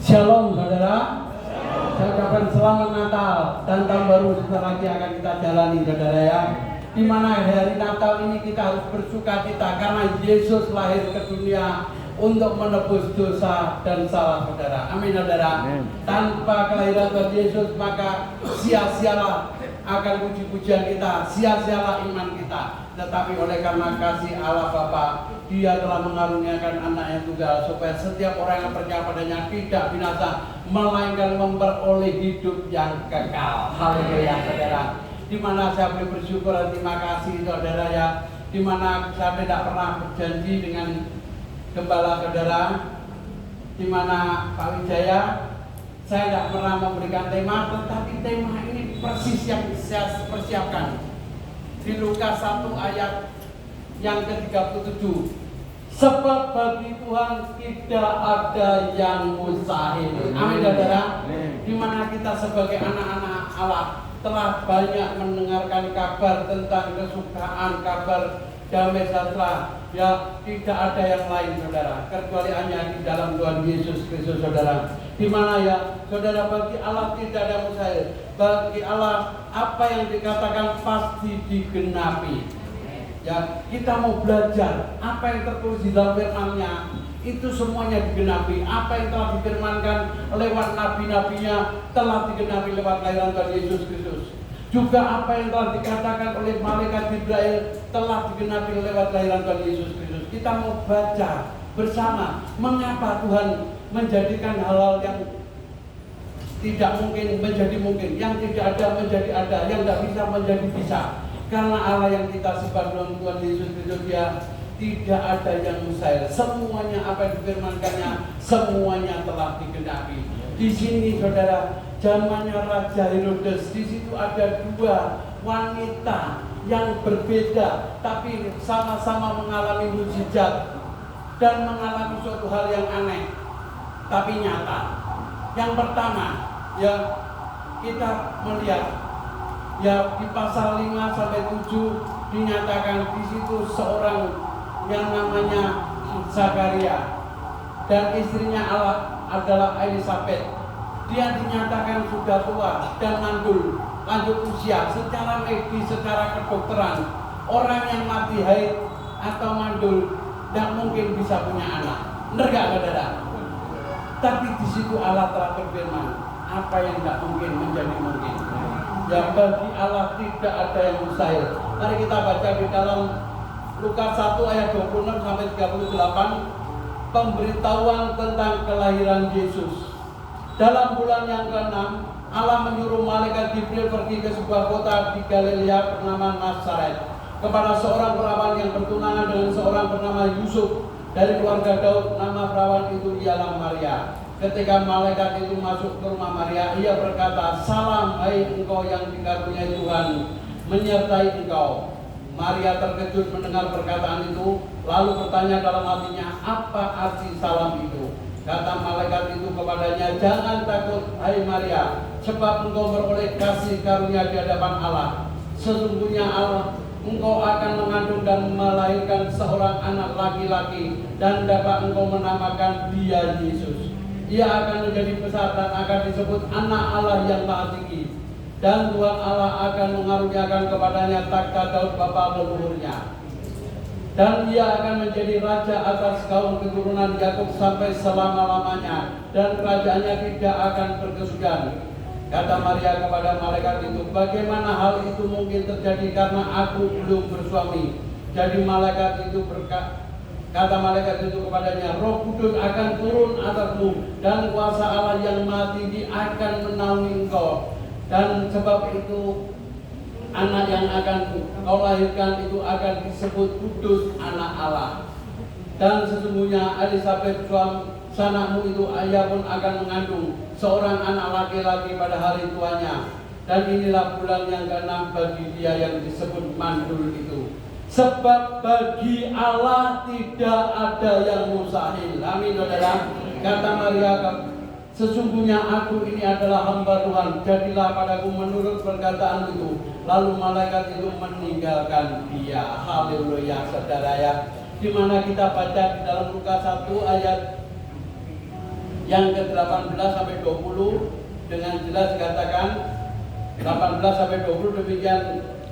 Shalom saudara. Saya ucapkan selamat Natal dan tahun baru sebentar lagi akan kita jalani saudara ya. Di mana hari Natal ini kita harus bersuka cita karena Yesus lahir ke dunia untuk menebus dosa dan salah saudara. Amin saudara. Tanpa kelahiran Tuhan Yesus maka sia-sialah akan puji-pujian kita, sia-sialah iman kita. Tetapi oleh karena kasih Allah Bapa, Dia telah mengaruniakan anaknya tunggal supaya setiap orang yang percaya padanya tidak binasa, melainkan memperoleh hidup yang kekal. Haleluya saudara. Di mana saya boleh bersyukur dan terima kasih saudara ya. Di mana saya tidak pernah berjanji dengan gembala saudara. Di mana Pak Wijaya, saya tidak pernah memberikan tema, tetapi tema ini persis yang saya persiapkan. Di Lukas 1 ayat yang ke-37. Sebab bagi Tuhan tidak ada yang mustahil. Amin saudara. Di mana kita sebagai anak-anak Allah telah banyak mendengarkan kabar tentang kesukaan, kabar damai sejahtera. Ya, tidak ada yang lain saudara kecuali hanya di dalam Tuhan Yesus Kristus saudara. Di mana ya saudara, bagi Allah tidak ada mustahil. Bagi Allah apa yang dikatakan pasti digenapi. Ya, kita mau belajar apa yang tertulis di dalam firman-Nya, itu semuanya digenapi. Apa yang telah difirmankan lewat nabi-nabinya telah digenapi lewat kelahiran Tuhan Yesus Kristus. Juga apa yang telah dikatakan oleh malaikat Jibril telah digenapi lewat kelahiran Tuhan Yesus Kristus. Kita mau baca bersama mengapa Tuhan menjadikan hal-hal yang tidak mungkin menjadi mungkin, yang tidak ada menjadi ada, yang tidak bisa menjadi bisa. Karena Allah yang kita sembah dalam Tuhan Yesus Kristus, Dia tidak ada yang mustahil. Semuanya apa yang difirmankannya, semuanya telah digenapi. Di sini saudara, zamannya Raja Herodes, di situ ada dua wanita yang berbeda, tapi sama-sama mengalami mukjizat dan mengalami suatu hal yang aneh, tapi nyata. Yang pertama, ya kita melihat, ya di pasal 5 sampai 7 dinyatakan di situ seorang yang namanya Zakaria dan istrinya Allah adalah Elisabeth. Dia dinyatakan sudah tua dan mandul, lanjut usia. Secara medis, secara kedokteran, orang yang mati haid atau mandul tidak mungkin bisa punya anak. Benar gak saudara? Tapi di situ Allah telah berfirman, apa yang tidak mungkin menjadi mungkin. Ya, bagi Allah tidak ada yang mustahil. Mari kita baca di dalam Lukas 1 ayat 26 sampai 38, pemberitahuan tentang kelahiran Yesus. Dalam bulan yang ke-6, Allah menyuruh malaikat Jibril pergi ke sebuah kota di Galilea bernama Nazaret kepada seorang perawan yang bertunangan dengan seorang bernama Yusuf dari keluarga Daud. Nama perawan itu ialah Maria. Ketika malaikat itu masuk ke rumah Maria, ia berkata, "Salam, hai engkau yang dikaruniai Tuhan, menyertai engkau." Maria terkejut mendengar perkataan itu, lalu bertanya dalam hatinya, apa arti salam itu? Kata malaikat itu kepadanya, "Jangan takut, hai Maria, sebab engkau beroleh kasih karunia di hadapan Allah. Sesungguhnya Allah, engkau akan mengandung dan melahirkan seorang anak laki-laki, dan dapat engkau menamakan dia Yesus. Ia akan menjadi besar dan akan disebut Anak Allah yang Maha Tinggi. Dan Tuhan Allah akan mengaruniakan kepadanya takhta Daud bapa leluhurnya. Dan ia akan menjadi raja atas kaum keturunan Yakub sampai selama-lamanya, dan kerajaannya tidak akan berkesudahan." Kata Maria kepada malaikat itu, "Bagaimana hal itu mungkin terjadi karena aku belum bersuami?" Jadi kata malaikat itu kepadanya, "Roh Kudus akan turun atasmu, dan kuasa Allah yang Maha Tinggi akan menaungi engkau. Dan sebab itu anak yang akan kau lahirkan itu akan disebut kudus, anak Allah. Dan sesungguhnya Elisabeth sanakmu itu, ia pun akan mengandung seorang anak laki-laki pada hari tuanya. Dan inilah bulan yang ke-6 bagi dia yang disebut mandul itu. Sebab bagi Allah tidak ada yang mustahil." Amin saudara. Kata Maria, "Sesungguhnya aku ini adalah hamba Tuhan, jadilah padaku menurut perkataan itu." Lalu malaikat itu meninggalkan dia. Haleluya saudara ya. Di mana kita baca di dalam Lukas 1 ayat Yang ke-18 sampai 20 dengan jelas dikatakan 18 sampai 20 demikian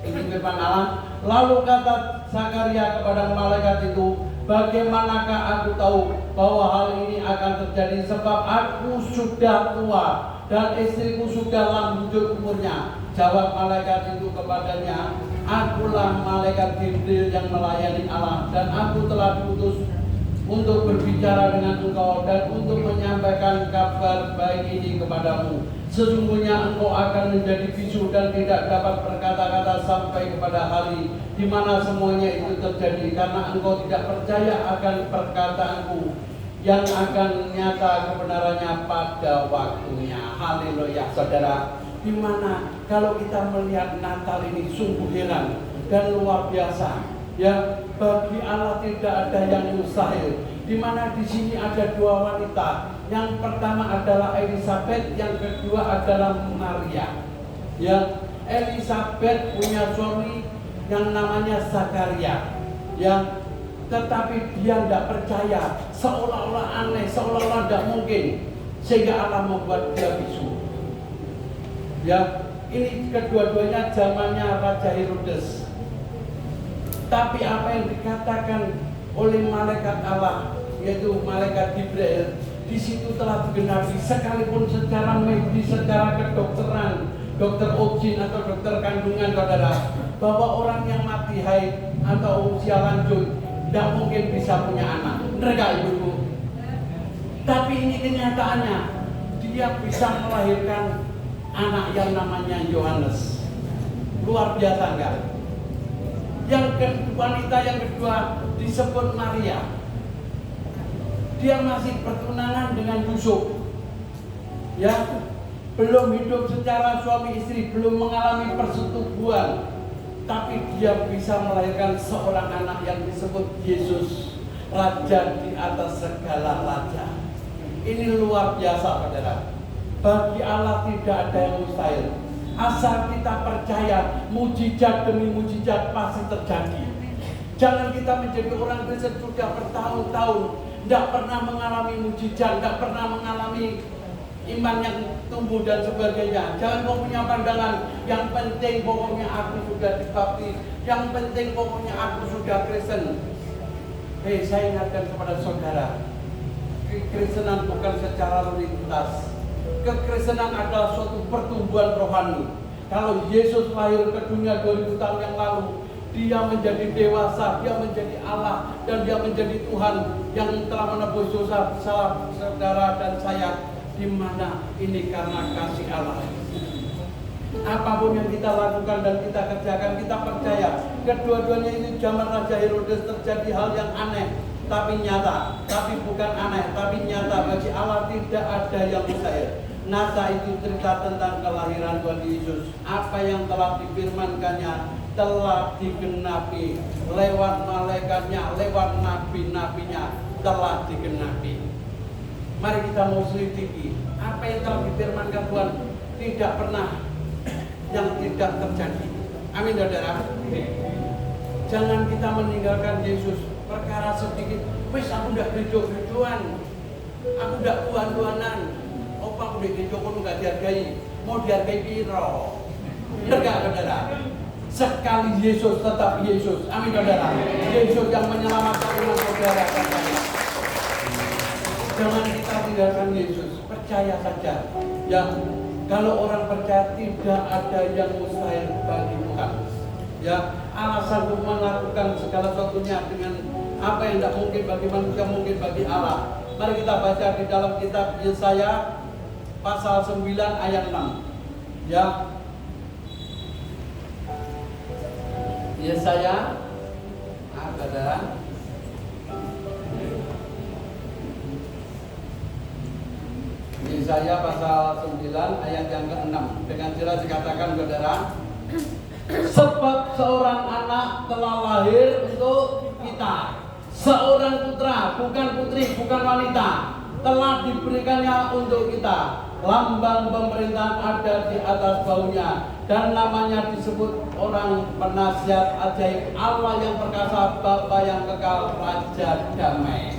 ini firman Allah. Lalu kata Zakaria kepada malaikat itu, bagaimanakah aku tahu bahwa hal ini akan terjadi, sebab aku sudah tua dan istriku sudah lanjut umurnya. Jawab malaikat itu kepadanya, akulah malaikat Jibril yang melayani Allah, dan aku telah diutus untuk berbicara dengan engkau dan untuk menyampaikan kabar baik ini kepadamu. Sesungguhnya engkau akan menjadi bisu dan tidak dapat berkata-kata sampai kepada hari di mana semuanya itu terjadi, karena engkau tidak percaya akan perkataanku yang akan nyata kebenarannya pada waktunya. Haleluya, saudara. Dimana kalau kita melihat Natal ini sungguh heran dan luar biasa, ya, bagi Allah tidak ada yang mustahil. Dimana di sini ada dua wanita. Yang pertama adalah Elizabeth, yang kedua adalah Maria. Ya, Elizabeth punya suami yang namanya Zakaria. Ya, tetapi dia tidak percaya, seolah-olah aneh, seolah-olah tidak mungkin, sehingga Allah membuat dia bisu. Ya, ini kedua-duanya zamannya Raja Herodes. Tapi apa yang dikatakan oleh malaikat Allah, yaitu malaikat Jibril, di situ telah digenapi, sekalipun secara medis, secara kedokteran, dokter obgyn atau dokter kandungan, saudara, bahwa orang yang mati haid atau usia lanjut tidak mungkin bisa punya anak. Mereka ibu. Tapi ini kenyataannya, dia bisa melahirkan anak yang namanya Yohanes. Luar biasa enggak? Yang kedua, wanita yang kedua disebut Maria. Dia masih bertunangan dengan Yusuf. Ya, belum hidup secara suami istri, belum mengalami persetubuhan, tapi dia bisa melahirkan seorang anak yang disebut Yesus, Raja di atas segala raja. Ini luar biasa, saudara. Bagi Allah tidak ada yang mustahil. Asal kita percaya, mujizat demi mujizat pasti terjadi. Jangan kita menjadi orang Kristen sudah bertahun-tahun tidak pernah mengalami mujizat, tidak pernah mengalami iman yang tumbuh dan sebagainya. Jangan kau punya pandangan, yang penting pokoknya aku sudah dibaptis, yang penting pokoknya aku sudah Kristen. Hei, saya ingatkan kepada saudara, kekristenan bukan secara lintas. Kekristenan adalah suatu pertumbuhan rohani. Kalau Yesus lahir ke dunia 2000 tahun yang lalu, dia menjadi dewasa, dia menjadi Allah, dan dia menjadi Tuhan yang telah menebus dosa saudara dan saya. Di mana ini karena kasih Allah. Apapun yang kita lakukan dan kita kerjakan, kita percaya kedua-duanya ini zaman Raja Herodes terjadi hal yang aneh, tapi nyata, tapi bukan aneh, tapi nyata. Bagi Allah tidak ada yang mustahil. Nasa itu cerita tentang kelahiran Tuhan Yesus. Apa yang telah difirmankannya telah digenapi lewat malaikatnya, lewat nabi-nabinya telah digenapi. Mari kita mau selidiki apa yang telah difirmankan Tuhan, tidak pernah yang tidak terjadi. Amin, saudara. Jangan kita meninggalkan Yesus perkara sedikit. Wis aku ndak gereja-gerejaan, aku ndak tuan-tuanan. Opa aku di gereja kono nggak dihargai, mau dihargai piro? Benar nggak, saudara? Sekali Yesus tetap Yesus. Amin, saudara. Yesus yang menyelamatkan umat saudara. Jangan kita tinggalkan Yesus, percaya saja. Ya, kalau orang percaya tidak ada yang mustahil bagi Tuhan. Ya, Allah sanggup melakukan segala sesuatunya dengan apa yang tidak mungkin bagi manusia mungkin bagi Allah. Mari kita baca di dalam kitab Yesaya pasal 9 ayat 6. Ya. Yesaya saudara. Yesaya pasal 9 ayat yang ke-6 dengan jelas dikatakan, saudara, sebab seorang anak telah lahir untuk kita, seorang putra, bukan putri, bukan wanita, telah diberikannya untuk kita. Lambang pemerintahan ada di atas baunya, dan namanya disebut orang penasihat ajaib, Allah yang perkasa, Bapa yang kekal, Raja damai.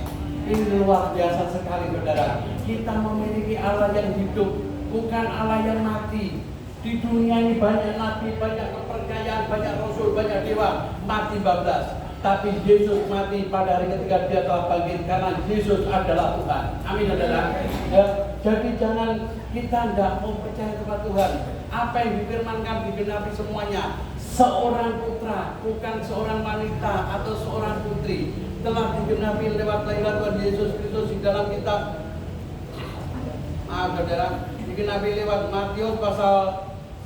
Ini luar biasa sekali saudara. Kita memiliki Allah yang hidup, bukan Allah yang mati. Di dunia ini banyak nabi, banyak kepercayaan, banyak rasul, banyak dewa mati bablas. Tapi Yesus mati pada hari ketika dia telah bangkit, karena Yesus adalah Tuhan. Amin saudara. Ya, jadi jangan kita tidak mau percaya kepada Tuhan. Apa yang difirmankan digenapi semuanya. Seorang putra, bukan seorang wanita atau seorang putri, telah digenapi lewat kelahiran Tuhan Yesus Kristus di dalam kitab. Saudara, digenapi lewat Matius pasal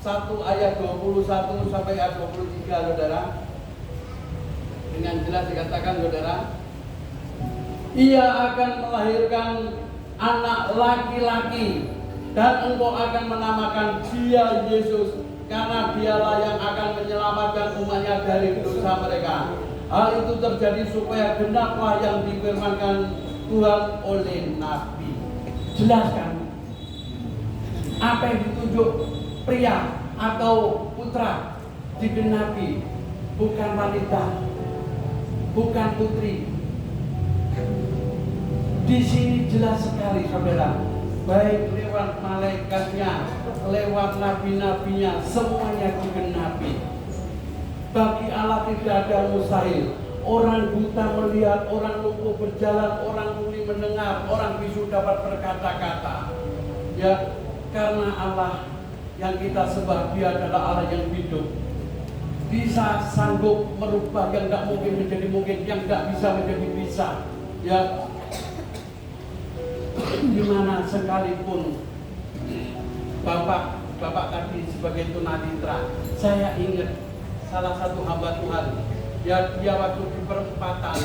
1 ayat 21 sampai ayat 23 saudara. Dengan jelas dikatakan saudara, ia akan melahirkan anak laki-laki dan engkau akan menamakan dia Yesus, karena dialah yang akan menyelamatkan umatnya dari dosa mereka. Hal itu terjadi supaya genaplah yang difirmankan Tuhan oleh Nabi. Jelaskan apa yang ditunjuk pria atau putra digenapi, bukan wanita, bukan putri. Di sini jelas sekali saudara, baik lewat malaikatnya, lewat nabi-nabinya, semuanya digenapi. Bagi Allah tidak ada mustahil. Orang buta melihat, orang lumpuh berjalan, orang tuli mendengar, orang bisu dapat berkata-kata. Ya, karena Allah yang kita sembah, dia adalah Allah yang hidup. Bisa sanggup merubah yang tidak mungkin menjadi mungkin, yang tidak bisa menjadi bisa. Ya, dimana sekalipun Bapak tadi sebagai tunanetra, saya ingat salah satu hamba Tuhan, ya dia waktu di perempatan,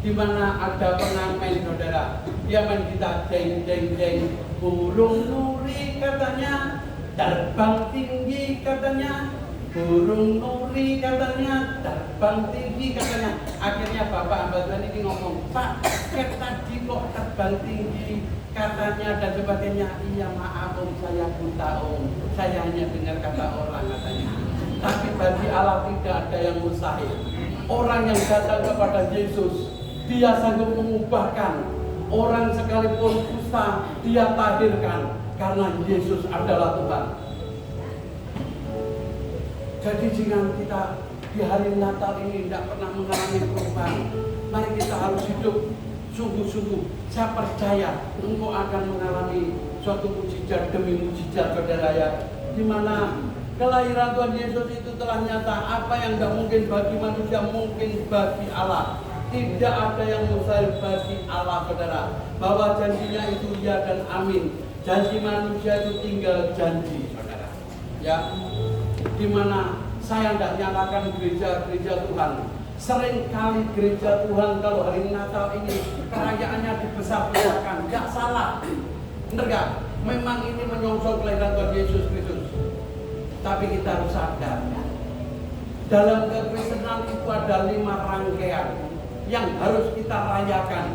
di mana ada pengamen saudara, dia main gitar jeng jeng jeng, burung nuri katanya, terbang tinggi katanya, burung nuri katanya, terbang tinggi katanya. Akhirnya Bapak hamba Tuhan ini ngomong, Pak, tadi kok terbang tinggi katanya dan sebagainya. Iya maaf om, saya buta om, saya hanya dengar kata orang katanya. Tapi bagi Allah tidak ada yang mustahil. Orang yang datang kepada Yesus, dia sanggup mengubahkan. Orang sekalipun kusta, dia tahirkan, karena Yesus adalah Tuhan. Jadi jangan kita di hari Natal ini tidak pernah mengalami perubahan. Mari kita harus hidup sungguh-sungguh. Saya percaya engkau akan mengalami suatu mujizat demi mujizat saudara ya, di mana kelahiran Tuhan Yesus itu telah nyata. Apa yang tidak mungkin bagi manusia mungkin bagi Allah. Tidak ada yang mustahil bagi Allah saudara. Bahwa janjinya itu ya dan amin. Janji manusia itu tinggal janji saudara. Ya, dimana saya tidak nyalakan gereja Tuhan. Seringkali gereja Tuhan kalau hari Natal ini perayaannya dibesar-besarkan, nggak salah, benar nggak? Memang ini menyongsong kelahiran Tuhan Yesus Kristus. Tapi kita harus sadar, dalam kekristenan itu ada 5 rangkaian yang harus kita rayakan,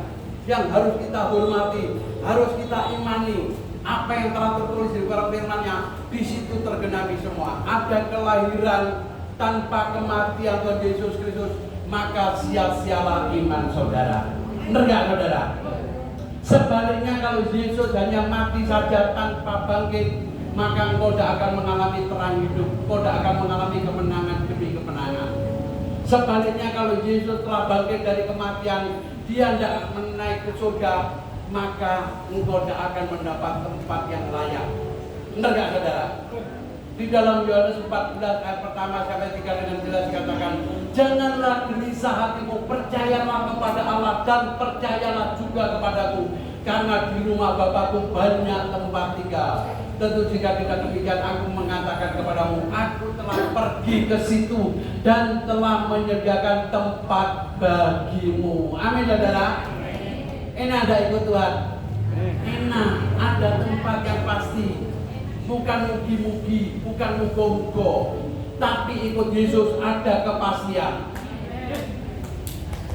yang harus kita hormati, harus kita imani. Apa yang telah tertulis di dalam firman-Nya, di situ tergenapi semua. Ada kelahiran tanpa kematian Tuhan Yesus Kristus, maka sia-sialah iman saudara. Benar nggak saudara? Sebaliknya kalau Yesus hanya mati saja tanpa bangkit, maka engkau tidak akan mengalami terang hidup, engkau tidak akan mengalami kemenangan demi kemenangan. Sebaliknya kalau Yesus telah bangkit dari kematian, dia tidak menaik ke surga, maka engkau tidak akan mendapat tempat yang layak. Benar nggak saudara? Di dalam Yohanes 14 ayat pertama sampai 3 dengan jelas dikatakan, janganlah gelisah hatimu, percayalah kepada Allah dan percayalah juga kepadaku, karena di rumah Bapakku banyak tempat tinggal. Tentu jika tidak demikian, aku mengatakan kepadamu, aku telah pergi ke situ dan telah menyediakan tempat bagimu. Amin saudara. Enak ada ikut Tuhan. Enak ada tempat yang pasti. Bukan mugi-mugi, bukan mugo-mugo, tapi ikut Yesus ada kepastian.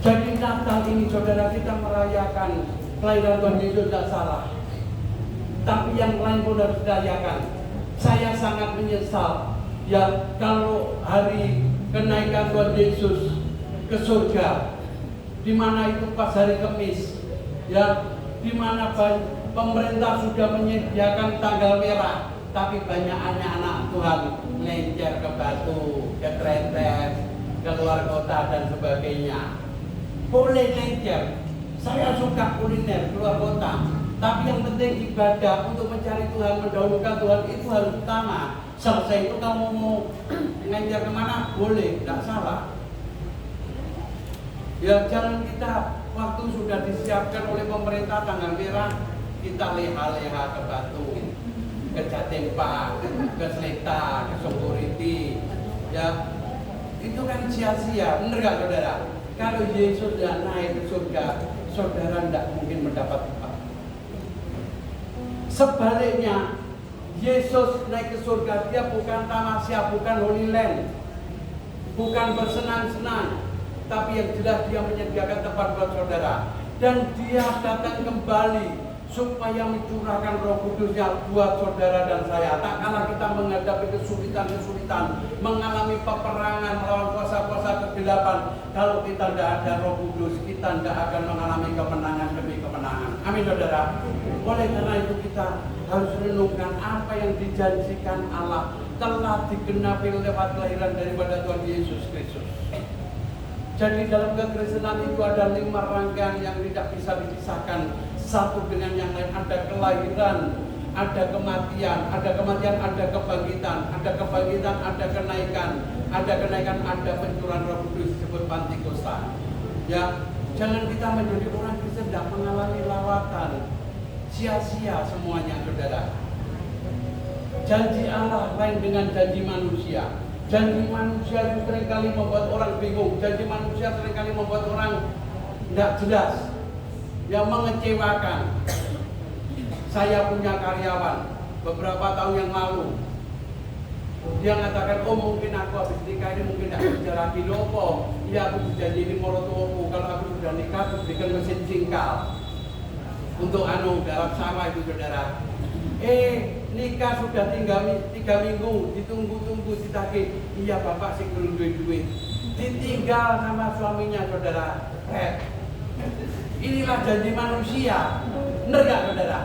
Jadi Natal ini saudara, kita merayakan kelahiran Tuhan Yesus tidak salah, tapi yang lain pun harus dirayakan. Saya sangat menyesal ya kalau hari kenaikan Tuhan Yesus ke surga, di mana itu pas hari Kamis, Ya, di mana pemerintah sudah menyediakan tanggal merah, tapi banyak anak-anak Tuhan lencer ke Batu, ke Trentes, ke luar kota dan sebagainya. Boleh lencer, saya suka kuliner keluar kota, tapi yang penting ibadah untuk mencari Tuhan, mendahulukan Tuhan itu harus utama. Selesai itu kamu mau lencer kemana? Boleh, tidak salah. Ya, jangan kita waktu sudah disiapkan oleh pemerintah tanggal merah, kita leha-leha ke Batu, ke Jatimpa, ke Selita, ke Songkoriti. Ya, itu kan sia-sia, benar gak saudara? Kalau Yesus tidak naik ke surga, saudara tidak mungkin mendapat upah. Sebaliknya, Yesus naik ke surga, dia bukan tamasya, bukan Holy Land, bukan bersenang-senang, tapi yang jelas dia menyediakan tempat buat saudara. Dan dia datang kembali supaya mencurahkan Roh Kudusnya buat saudara dan saya. Tak kalah kita menghadapi kesulitan-kesulitan, mengalami peperangan melawan kuasa-kuasa kegelapan, kalau kita tidak ada Roh Kudus, kita tidak akan mengalami kemenangan demi kemenangan. Amin saudara. Oleh karena itu kita harus renungkan apa yang dijanjikan Allah telah digenapi lewat kelahiran daripada Tuhan Yesus Kristus. Jadi dalam kekristenan itu ada 5 rangkaian yang tidak bisa dipisahkan satu dengan yang lain. Ada kelahiran, ada kematian, ada kebangkitan, ada kebangkitan, ada kenaikan, ada pencurahan Roh Kudus disebut Pantikosta. Ya, jangan kita menjadi orang Kristen tidak mengalami lawatan, sia-sia semuanya saudara. Janji Allah lain dengan janji manusia. Janji manusia itu seringkali membuat orang bingung. Janji manusia seringkali membuat orang tidak jelas, yang mengecewakan. Saya punya karyawan beberapa tahun yang lalu. Dia mengatakan, oh mungkin aku habis nikah ini mungkin tidak kerja lagi. Lopo, iya aku berjanji ini morotuoku. Kalau aku sudah nikah, aku berikan mesin jingkal untuk garap sawah itu saudara. Nikah sudah tinggal 3 minggu, ditunggu-tunggu ditagih. Iya bapak sih belum duit. Ditinggal sama suaminya saudara. Inilah janji manusia. Benar gak saudara?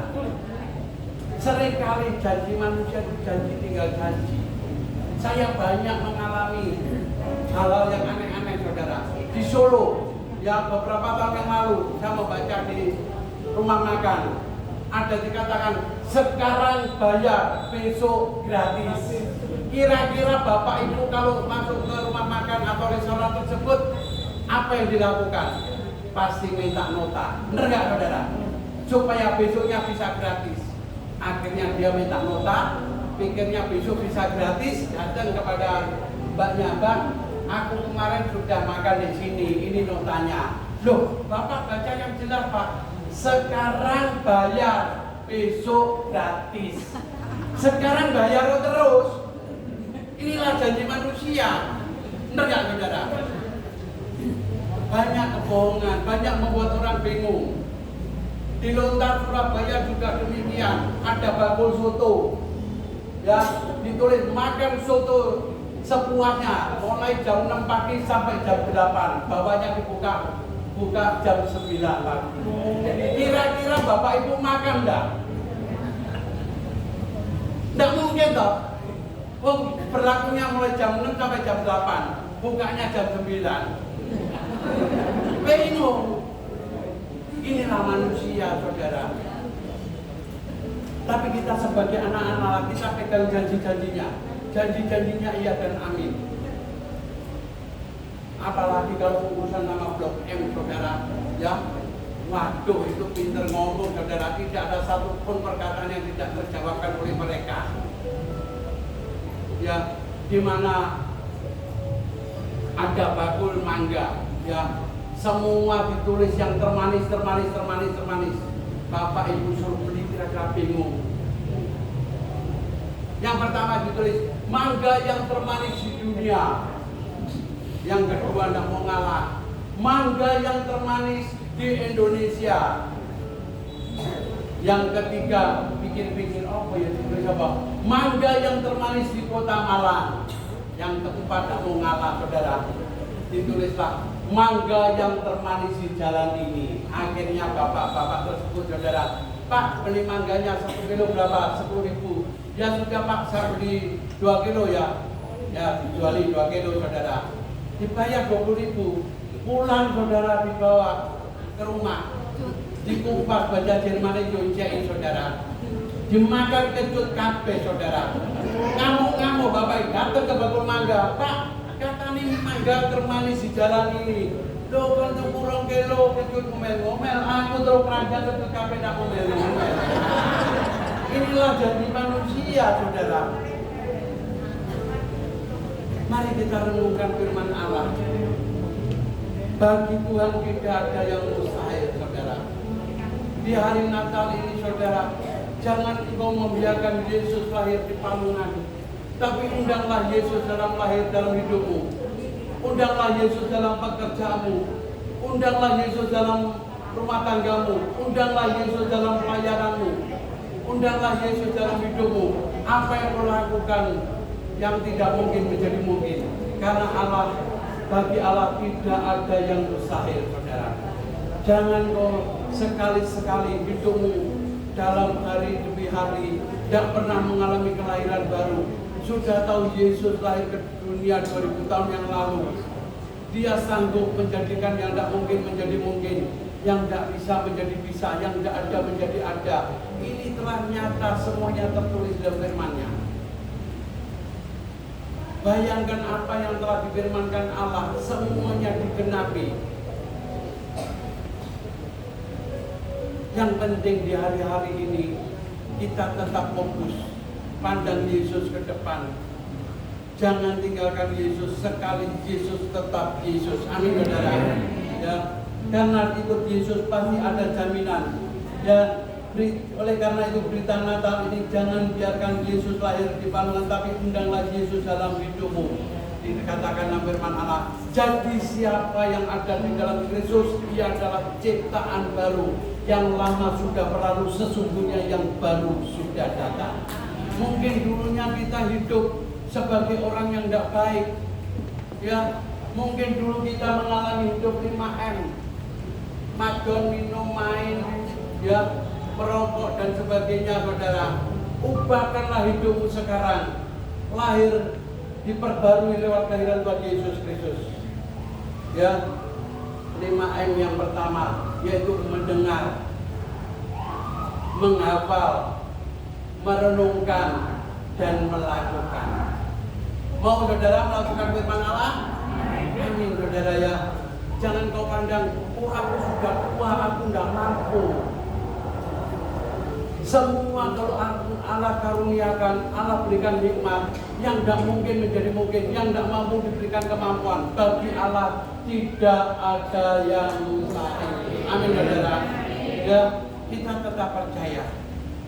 Seringkali janji manusia itu janji tinggal janji. Saya banyak mengalami hal-hal yang aneh-aneh saudara. Di Solo, ya beberapa tahun yang lalu saya membaca di rumah makan, ada dikatakan sekarang bayar, besok gratis. Kira-kira bapak ibu kalau masuk ke rumah makan atau restoran tersebut, apa yang dilakukan? Pasti minta nota. Benar gak saudara? Supaya besoknya bisa gratis. Akhirnya dia minta nota, pikirnya besok bisa gratis, datang kepada mbaknya, Mbak, aku kemarin sudah makan di sini, ini notanya. Loh, bapak baca yang jelas pak, sekarang bayar, besok gratis. Sekarang bayar terus. Inilah janji manusia. Benar gak saudara? Banyak kebohongan, banyak membuat orang bingung. Di Lontar Surabaya juga demikian. Ada bakul soto, ya ditulis makan soto sepuasnya, mulai jam 6 pagi sampai jam 8. Bawahnya dibuka jam 9 pagi. Kira-kira bapak ibu makan enggak? Enggak mungkin toh. Berlakunya mulai jam 6 sampai jam 8, bukanya jam 9. Bingung. Inilah manusia saudara. Tapi kita sebagai anak-anak Allah, kita pegang janji-janjinya. Janji-janjinya iya dan amin. Apalagi kalau urusan nama Blok M saudara, ya waduh itu pinter ngomong saudara. Tidak ada satupun perkataan yang tidak terjawabkan oleh mereka. Ya, di mana ada bakul mangga, ya semua ditulis yang termanis. Bapak ibu suruh beli kira-kira bingung. Yang pertama ditulis mangga yang termanis di dunia. Yang kedua tidak mau ngalah, mangga yang termanis di Indonesia. Yang ketiga pikir-pikir apa ya ditulis apa? Mangga yang termanis di Kota Malang. Yang keempat tidak mau ngalah saudara, ditulislah mangga yang termanis di jalan ini. Akhirnya bapak-bapak tersebut, saudara, Pak, beli mangganya 1 kilo berapa? 10.000. Ya sudah Pak, saya beli 2 kilo ya. Ya dijuali 2 kilo, saudara. Dibayar 20.000. Pulang, saudara, dibawa ke rumah. Dikupas baja Jerman itu, saudara. Dimakan kecut kabeh, saudara. Ngamuk-ngamuk bapak datang ke bakul mangga. Pak, kata nih mangga termanis di jalan ini. Lo kan kurang kilo kecut ngomel-ngomel. Aku terus kerajaan ke kabeh nak ngomel-ngomel. Inilah jadi manusia, saudara. Mari kita renungkan firman Allah. Bagi Tuhan tidak ada yang mustahil, saudara. Di hari Natal ini, saudara, jangan engkau membiarkan Yesus lahir di palungan, tapi undanglah Yesus dalam lahir dalam hidupmu. Undanglah Yesus dalam pekerjaanmu. Undanglah Yesus dalam rumah tanggamu. Undanglah Yesus dalam pelayananmu. Undanglah Yesus dalam hidupmu. Apa yang kau lakukan yang tidak mungkin menjadi mungkin. Karena bagi Allah tidak ada yang mustahil, saudara. Jangan kau sekali-sekali hidupmu dalam hari demi hari tidak pernah mengalami kelahiran baru. Sudah tahu Yesus lahir ke dunia 2000 tahun yang lalu. Dia sanggup menjadikan yang tidak mungkin menjadi mungkin, yang tidak bisa menjadi bisa, yang tidak ada menjadi ada. Ini telah nyata, semuanya tertulis dalam firman-Nya. Bayangkan apa yang telah difirmankan Allah, semuanya digenapi. Yang penting di hari-hari ini kita tetap fokus, pandang Yesus ke depan. Jangan tinggalkan Yesus, sekali Yesus tetap Yesus. Amin, saudara. Ya, karena ikut Yesus pasti ada jaminan. Ya, oleh karena itu berita Natal ini jangan biarkan Yesus lahir di palungan, tapi undanglah Yesus dalam hidupmu. Dikatakan dalam firman Allah, jadi siapa yang ada di dalam Kristus, ia adalah ciptaan baru. Yang lama sudah berlalu, sesungguhnya yang baru sudah datang. Mungkin dulunya kita hidup sebagai orang yang tidak baik, ya. Mungkin dulu kita mengalami hidup 5M, madon, minum, main, ya, merokok dan sebagainya, saudara. Ubahkanlah hidupmu sekarang, lahir diperbarui lewat kelahiran Tuhan Yesus Kristus. Ya, 5M yang pertama yaitu mendengar, menghafal, merenungkan, dan melakukan. Mau saudara melakukan firman Allah? Amin, saudara ya. Jangan kau pandang, oh aku sudah tua, aku tidak mampu. Semua kalau Allah karuniakan, Allah berikan nikmat, yang tidak mungkin menjadi mungkin, yang tidak mampu diberikan kemampuan. Bagi Allah tidak ada yang mustahil. Amin, saudara. Ya, kita tetap percaya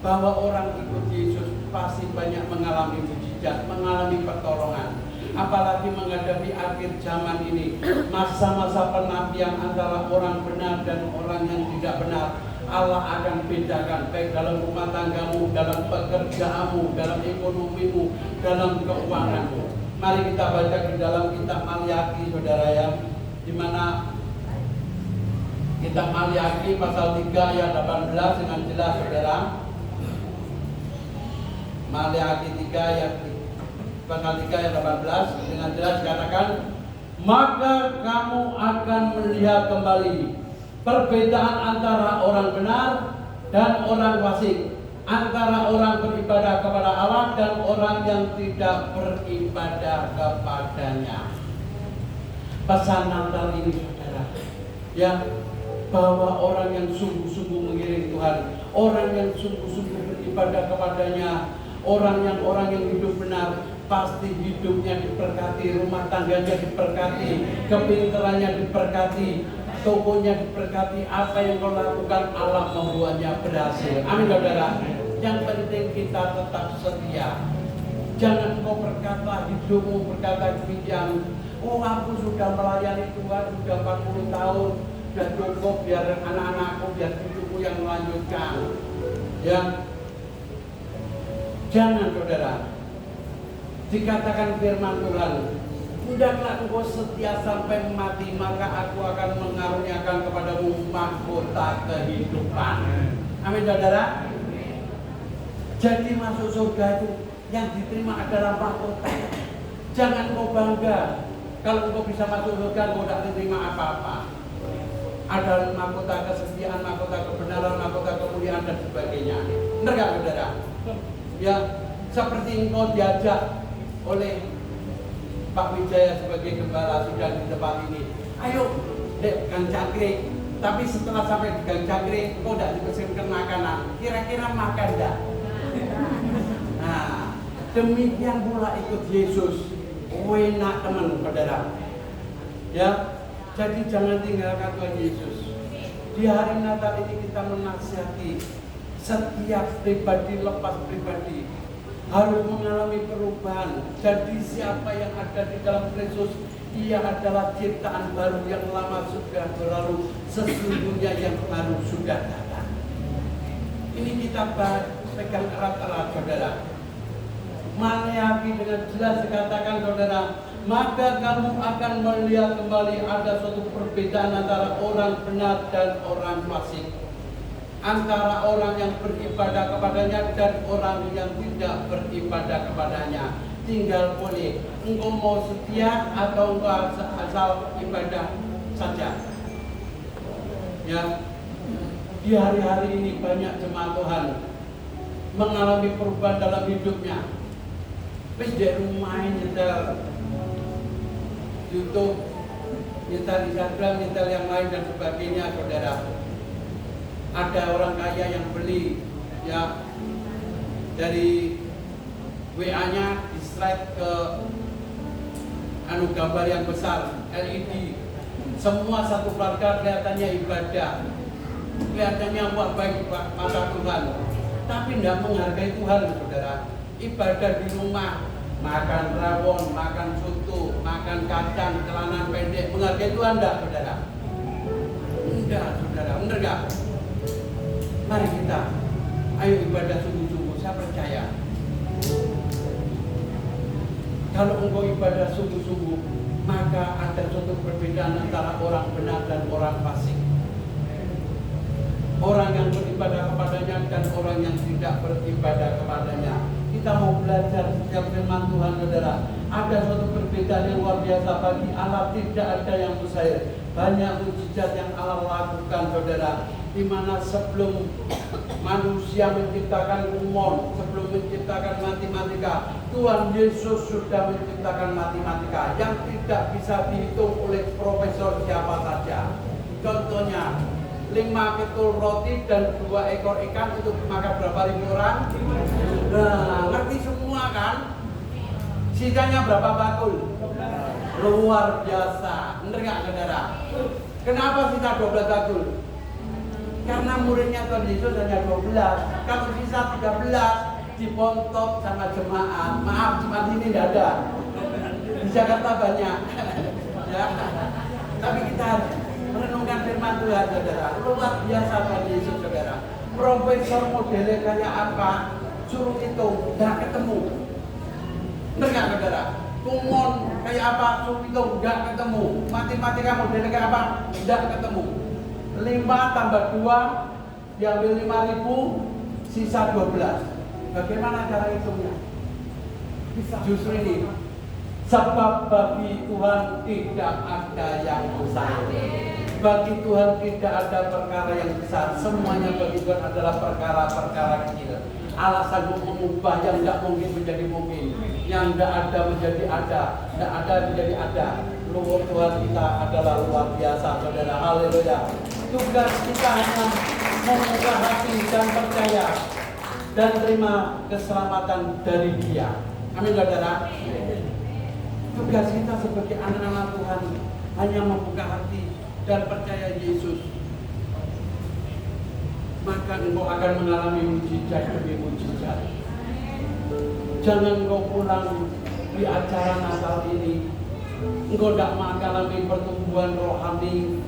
bahwa orang ikut Yesus pasti banyak mengalami mujizat, mengalami pertolongan. Apalagi menghadapi akhir zaman ini, masa-masa penapian antara orang benar dan orang yang tidak benar. Allah akan bedakan baik dalam rumah tanggamu, dalam pekerjaanmu, dalam ekonomimu, dalam keuanganmu. Mari kita baca di dalam kitab Maliaki, saudara ya, di mana kitab Maliaki pasal 3 ayat 18 dengan jelas, saudara. Maliaki 3 ayat pasal 3 ayat 18 dengan jelas dikatakan, maka kamu akan melihat kembali perbedaan antara orang benar dan orang fasik, antara orang beribadah kepada Allah dan orang yang tidak beribadah kepadanya. Pesan Natal ini, saudara, ya, bahwa orang yang sungguh-sungguh mengiring Tuhan, orang yang sungguh-sungguh beribadah kepadanya, orang yang hidup benar, pasti hidupnya diberkati, rumah tangganya diberkati, kepintarannya diberkati, tokonya diberkati. Apa yang kau lakukan, Allah membuatnya berhasil. Amin, saudara. Yang penting kita tetap setia. Jangan kau berkata, hidupmu berkata demikian, oh aku sudah melayani Tuhan sudah 40 tahun, sudah cukup, biar anak-anakku, biar cucuku yang melanjutkan. Ya, jangan, saudara. Dikatakan firman Tuhan, Hendaklah engkau setia sampai mati, maka aku akan mengaruniakan kepadamu mahkota kehidupan. Amin, saudara. Jadi masuk surga itu yang diterima adalah mahkota. Jangan kau bangga kalau engkau bisa masuk surga, engkau tidak diterima apa-apa. Ada mahkota kesetiaan, mahkota kebenaran, mahkota kemuliaan dan sebagainya. Benar gak, saudara? Ya, seperti engkau diajak oleh Pak Wijaya sebagai gembala sudah di tempat ini. Ayo, dek, Gang Cangkrik. Tapi setelah sampai di Gang Cangkrik, engkau tidak dipesankan makanan. Kira-kira makan enggak? Nah, demikian pula ikut Yesus. Enak teman, saudara. Ya, jadi jangan tinggalkan Tuhan Yesus. Di hari Natal ini kita menasihati setiap pribadi lepas pribadi harus mengalami perubahan. Jadi siapa yang ada di dalam Kristus, ia adalah ciptaan baru, yang lama sudah berlalu, sesungguhnya yang baru sudah datang. Ini kita pegang erat-erat, saudara. Maleakhi dengan jelas dikatakan, saudara, maka kamu akan melihat kembali ada suatu perbedaan antara orang benar dan orang fasik, antara orang yang beribadah kepadanya dan orang yang tidak beribadah kepadanya. Tinggal boleh engkau mau setia atau engkau asal ibadah saja. Ya, di hari-hari ini banyak jemaat Tuhan mengalami perubahan dalam hidupnya. Wis di rumah nyetel YouTube, nyetel Instagram, nyetel yang lain dan sebagainya, saudara. Ada orang kaya yang beli ya dari WA-nya di slide ke gambar yang besar LED. Semua satu keluarga kelihatannya ibadah, kelihatannya wah baik mata Tuhan, tapi tidak menghargai Tuhan, saudara. Ibadah di rumah, makan rawon, makan soto, makan kacang, celana pendek, menghargai Tuhan enggak, saudara? Enggak, saudara, benar enggak? Mari kita, ayo ibadah sungguh-sungguh. Saya percaya kalau engkau ibadah sungguh-sungguh, maka ada suatu perbedaan antara orang benar dan orang fasik, orang yang beribadah kepadanya dan orang yang tidak beribadah kepadanya. Kita mau belajar setiap firman Tuhan, saudara. Ada suatu perbedaan yang luar biasa. Bagi Allah tidak ada yang mustahil. Banyak mujizat yang Allah lakukan, saudara. Di mana sebelum manusia menciptakan umon, sebelum menciptakan matematika, Tuhan Yesus sudah menciptakan matematika yang tidak bisa dihitung oleh profesor siapa saja. Contohnya, 5 ketul roti dan 2 ekor ikan untuk makan berapa ribu orang? Nah, ngerti semua kan? Sisanya berapa bakul? Luar biasa. Bener nggak, saudara? Kenapa sisa 12 bakul? Karena muridnya Tuhan Yesus hanya 12. Kalau sisa 13 dibontok sama jemaat. Maaf, jemaat ini tidak ada. Di Jakarta banyak. Ya. Tapi kita merenungkan firman Tuhan, saudara. Luar biasa Tuhan Yesus, saudara. Profesor modelnya kayak apa? Suruh hitung, nggak ketemu. Bener nggak, saudara? Kumon kayak apa? Suruh hitung, nggak ketemu. Matematika modelnya kayak apa? Nggak ketemu. 5 tambah 2 diambil 5.000, sisa 12. Bagaimana cara hitungnya? Justru ini, sebab bagi Tuhan tidak ada yang mustahil. Bagi Tuhan tidak ada perkara yang besar. Semuanya bagi Tuhan adalah perkara-perkara kecil. Allah sanggup mengubah yang tidak mungkin menjadi mungkin, yang tidak ada menjadi ada, tidak ada menjadi ada. Luhur Tuhan kita adalah luar biasa, saudara. Haleluya. Tugas kita hanya membuka hati dan percaya dan terima keselamatan dari Dia. Amin, saudara. Tugas kita sebagai anak-anak Tuhan hanya membuka hati dan percaya Yesus. Maka engkau akan mengalami mujizat demi mujizat. Jangan engkau pulang di acara Natal ini, engkau tidak mengalami pertumbuhan rohani,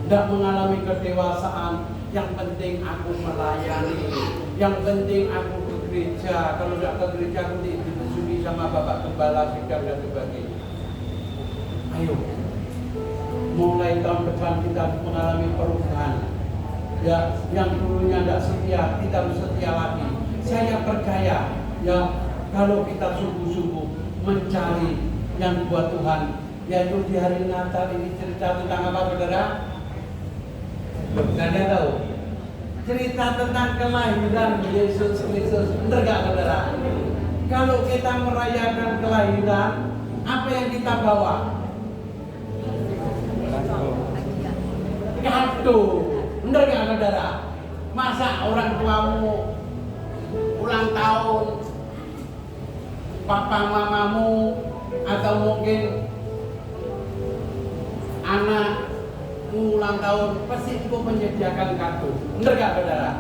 tidak mengalami kedewasaan. Yang penting aku melayani, yang penting aku ke gereja. Kalau tidak ke gereja aku disuruh sama Bapak Gembala sidang dan sebagainya. Ayo, mulai tahun depan kita mengalami perubahan. Ya, yang dulunya tidak setia, kita harus setia lagi. Saya percaya, ya, kalau kita sungguh-sungguh mencari yang buat Tuhan, yaitu di hari Natal ini cerita tentang apa, saudara? Nggak ada tahu. Cerita tentang kelahiran Yesus Kristus, benar nggak, saudara? Kalau kita merayakan kelahiran, apa yang kita bawa? Kado, benar nggak, saudara? Masa orang tuamu ulang tahun, papa mamamu, atau mungkin anak ulang tahun, pasti engkau menyediakan kado, benar gak, saudara?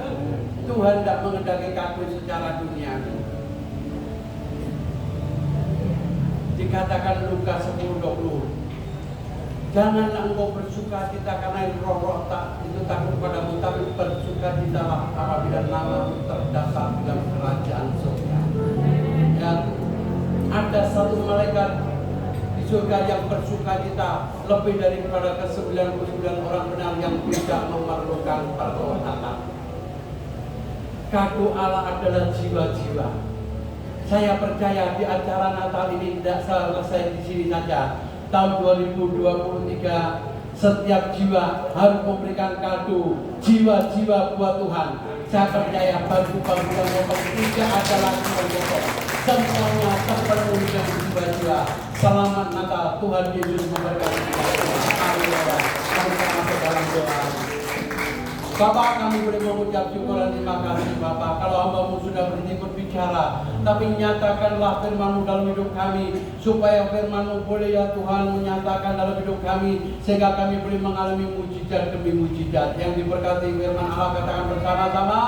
Tuhan tidak mengendaki kado secara duniawi. Dikatakan Lukas 10:20, janganlah engkau bersuka cita karena roh-roh tak itu takut padamu, tapi bersuka citalah apabila namamu terdaftar dalam kerajaan surga. Ya, ada satu malaikat di surga yang bersuka cita lebih daripada ke-99 orang benar yang tidak memerlukan pertolongan. Kado Allah adalah jiwa-jiwa. Saya percaya di acara Natal ini tidak selesai di sini saja. Tahun 2023 setiap jiwa harus memberikan kado jiwa-jiwa buat Tuhan. Saya percaya baju-baju yang kotor tidak ada lagi berkotor. Semuanya terpenuhi dengan jiwa-jiwa. Selamat Natal, Tuhan Yesus memberkati kita. Haleluya. Kami masuk dalam doa. Bapak, kami boleh mengucap syukur dan terima kasih Bapak. Kalau hamba-Mu sudah berhenti berbicara, tapi nyatakanlah firman-Mu dalam hidup kami, supaya firman-Mu boleh ya Tuhan menyatakan dalam hidup kami, sehingga kami boleh mengalami mujizat demi mujizat. Yang diberkati firman Allah, katakan bersama-sama.